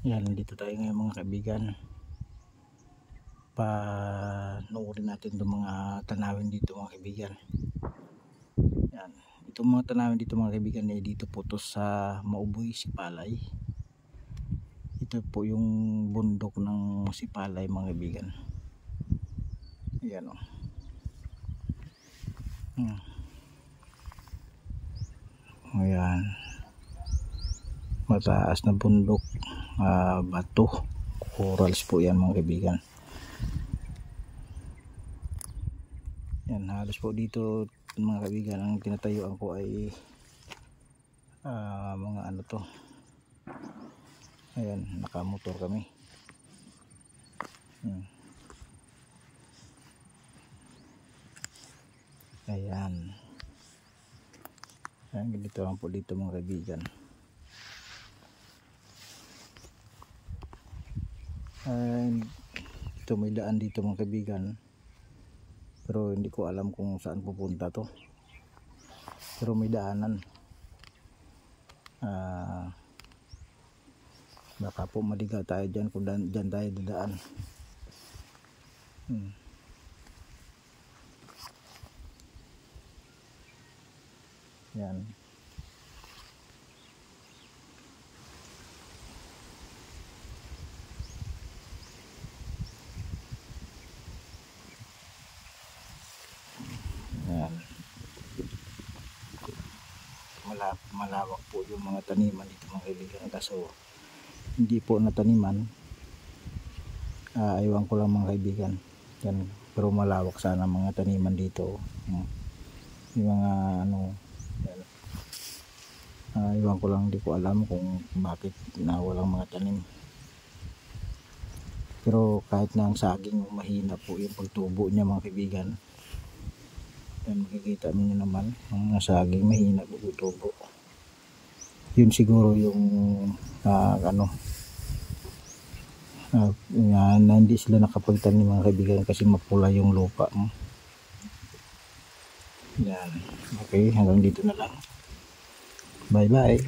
Yan, nandito tayo ngayon mga kaibigan. Panoorin natin itong mga tanawin dito mga kaibigan. Yan, itong mga tanawin dito mga kaibigan ay dito po to sa Mauboy, Sipalay. Ito po yung bundok ng Sipalay mga kaibigan. Ayan o. Ayan, mataas na bundok, bato, corals po yan mga kaibigan. Yan, halos po dito mga kaibigan ang tinatayuan ko ay mga ano to. Ayan, nakamotor kami. Ayan. Ayan, ganito lang po dito mga kaibigan. Ito may daan dito mga kaibigan, pero hindi ko alam kung saan pupunta to, pero may daanan. Baka po maligaw tayo dyan kung dyan tayo dadaan. Yan. Yan. Malawak po yung mga taniman dito mga kaibigan, kaso hindi po nataniman. Aywan ko lang mga kaibigan. Yan. Pero malawak sana mga taniman dito. Yung mga ano, iwan ko lang, hindi ko alam kung bakit na walang mga tanim. Pero kahit na ang saging mahina po yung pagtubo niya mga kaibigan. Yan, makikita niyo naman ang saging mahina po yung tubo. Yun siguro yung na hindi sila nakapagtanim mga kaibigan kasi mapula yung lupa. Yan. Okay, hanggang dito na lang. Bye bye.